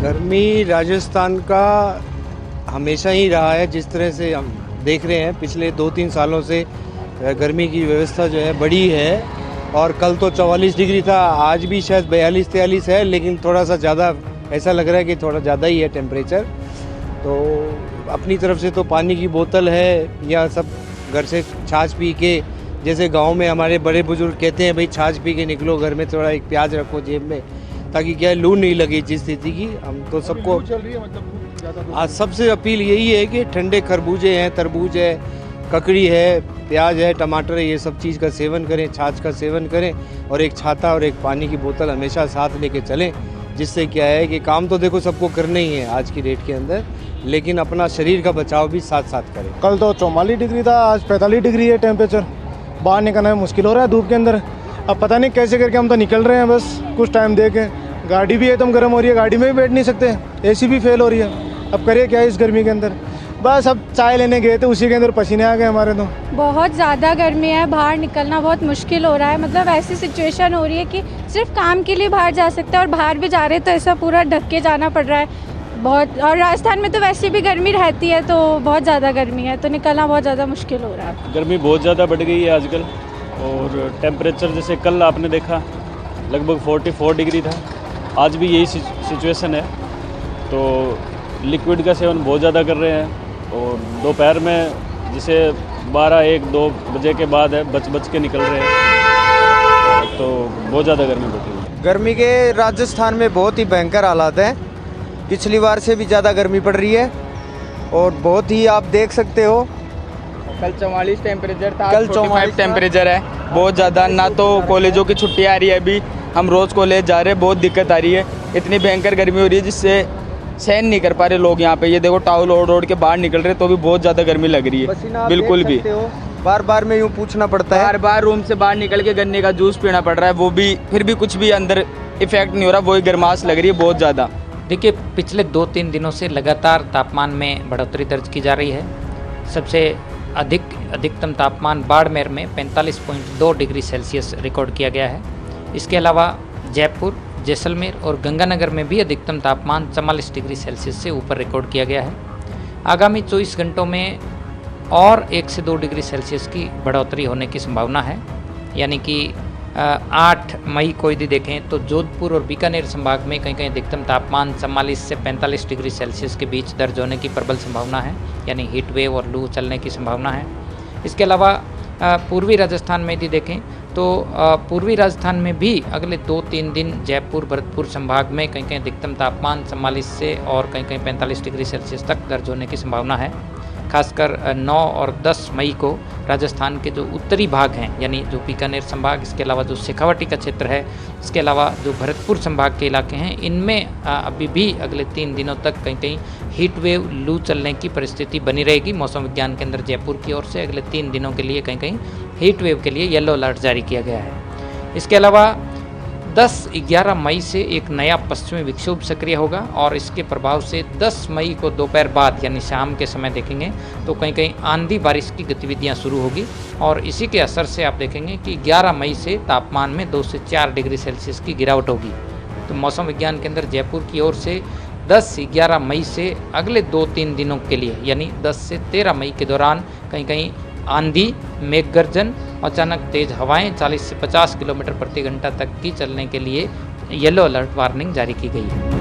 गर्मी राजस्थान का हमेशा ही रहा है। जिस तरह से हम देख रहे हैं पिछले 2-3 सालों से गर्मी की व्यवस्था जो है बड़ी है। और कल तो 44 डिग्री था, आज भी शायद 42-43 है, लेकिन थोड़ा सा ज़्यादा ऐसा लग रहा है कि थोड़ा ज़्यादा ही है टेम्परेचर। तो अपनी तरफ से तो पानी की बोतल है या सब घर से छाछ पी के, जैसे गांव में हमारे बड़े बुजुर्ग कहते हैं भाई छाछ पी के निकलो, घर में थोड़ा एक प्याज रखो जेब में ताकि क्या लू नहीं लगे जिस स्थिति की। हम तो सबको आज सबसे अपील यही है कि ठंडे खरबूजे हैं, तरबूज है, ककड़ी है, प्याज है, टमाटर है, ये सब चीज़ का सेवन करें, छाछ का सेवन करें और एक छाता और एक पानी की बोतल हमेशा साथ लेके चलें। जिससे क्या है कि काम तो देखो सबको करना ही है आज की डेट के अंदर, लेकिन अपना शरीर का बचाव भी साथ साथ करें। कल तो 44 डिग्री था, आज 45 डिग्री है टेम्परेचर। बाहर निकलना मुश्किल हो रहा है धूप के अंदर। अब पता नहीं कैसे करके हम तो निकल रहे हैं, बस कुछ टाइम दे के। गाड़ी भी एकदम गर्म हो रही है, गाड़ी में भी बैठ नहीं सकते, एसी भी फेल हो रही है। अब करिए क्या इस गर्मी के अंदर। बस अब चाय लेने गए थे, उसी के अंदर पसीने आ गए हमारे तो। बहुत ज़्यादा गर्मी है, बाहर निकलना बहुत मुश्किल हो रहा है। मतलब ऐसी सिचुएशन हो रही है कि सिर्फ काम के लिए बाहर जा सकते हैं और बाहर भी जा रहे हैं तो ऐसा पूरा ढक के जाना पड़ रहा है बहुत। और राजस्थान में तो वैसे भी गर्मी रहती है, तो बहुत ज़्यादा गर्मी है, तो निकलना बहुत ज़्यादा मुश्किल हो रहा है। गर्मी बहुत ज़्यादा बढ़ गई है आजकल। और टेम्परेचर जैसे कल आपने देखा लगभग 44 डिग्री था, आज भी यही सिचुएशन है। तो लिक्विड का सेवन बहुत ज़्यादा कर रहे हैं। और दोपहर में जैसे 12-1-2 बजे के बाद है बच के निकल रहे हैं, तो बहुत ज़्यादा गर्मी बढ़ रही है। गर्मी के राजस्थान में बहुत ही भयंकर हालात हैं, पिछली बार से भी ज़्यादा गर्मी पड़ रही है और बहुत ही आप देख सकते हो। कल 44 टेम्परेचर था, कल 45 टेम्परेचर है, बहुत ज़्यादा। ना तो कॉलेजों की छुट्टी आ रही है, अभी हम रोज़ कॉलेज जा रहे हैं, बहुत दिक्कत आ रही है। इतनी भयंकर गर्मी हो रही है जिससे सहन नहीं कर पा रहे लोग यहाँ पे। ये देखो टावल ओढ़ के बाहर निकल रहे तो भी बहुत ज़्यादा गर्मी लग रही है। बिल्कुल भी बार बार में यूँ पूछना पड़ता है, बार बार रूम से बाहर निकल के गन्ने का जूस पीना पड़ रहा है, वो भी फिर भी कुछ भी अंदर इफेक्ट नहीं हो रहा, वही गर्माश लग रही है बहुत ज़्यादा। देखिए पिछले 2-3 दिनों से लगातार तापमान में बढ़ोतरी दर्ज की जा रही है। सबसे अधिकतम तापमान बाड़मेर में 45.2 डिग्री सेल्सियस रिकॉर्ड किया गया है। इसके अलावा जयपुर, जैसलमेर और गंगानगर में भी अधिकतम तापमान 44 डिग्री सेल्सियस से ऊपर रिकॉर्ड किया गया है। आगामी 24 घंटों में और 1 से 2 डिग्री सेल्सियस की बढ़ोतरी होने की संभावना है। यानी कि 8 मई को यदि देखें तो जोधपुर और बीकानेर संभाग में कहीं कहीं अधिकतम तापमान 44 से 45 डिग्री सेल्सियस के बीच दर्ज होने की प्रबल संभावना है, यानी हीट वेव और लू चलने की संभावना है। इसके अलावा पूर्वी राजस्थान में यदि देखें तो पूर्वी राजस्थान में भी अगले 2-3 दिन जयपुर, भरतपुर संभाग में कहीं कहीं अधिकतम तापमान 44 से और कहीं कहीं 45 डिग्री सेल्सियस तक दर्ज होने की संभावना है। खासकर 9 और 10 मई को राजस्थान के जो उत्तरी भाग हैं, यानी जो बीकानेर संभाग, इसके अलावा जो शेखावाटी का क्षेत्र है, इसके अलावा जो भरतपुर संभाग के इलाके हैं, इनमें अभी भी अगले 3 दिनों तक कहीं कहीं हीट वेव, लू चलने की परिस्थिति बनी रहेगी। मौसम विज्ञान केंद्र जयपुर की ओर से अगले 3 दिनों के लिए कहीं कहीं हीट वेव के लिए येलो अलर्ट जारी किया गया है। इसके अलावा 10-11 मई से एक नया पश्चिमी विक्षोभ सक्रिय होगा और इसके प्रभाव से 10 मई को दोपहर बाद यानी शाम के समय देखेंगे तो कहीं कहीं आंधी बारिश की गतिविधियां शुरू होगी। और इसी के असर से आप देखेंगे कि 11 मई से तापमान में 2 से 4 डिग्री सेल्सियस की गिरावट होगी। तो मौसम विज्ञान केंद्र जयपुर की ओर से 10-11 मई से अगले 2-3 दिनों के लिए यानी 10 से 13 मई के दौरान कहीं कहीं आंधी, मेघ गर्जन, अचानक तेज हवाएं 40 से 50 किलोमीटर प्रति घंटा तक की चलने के लिए येलो अलर्ट वार्निंग जारी की गई है।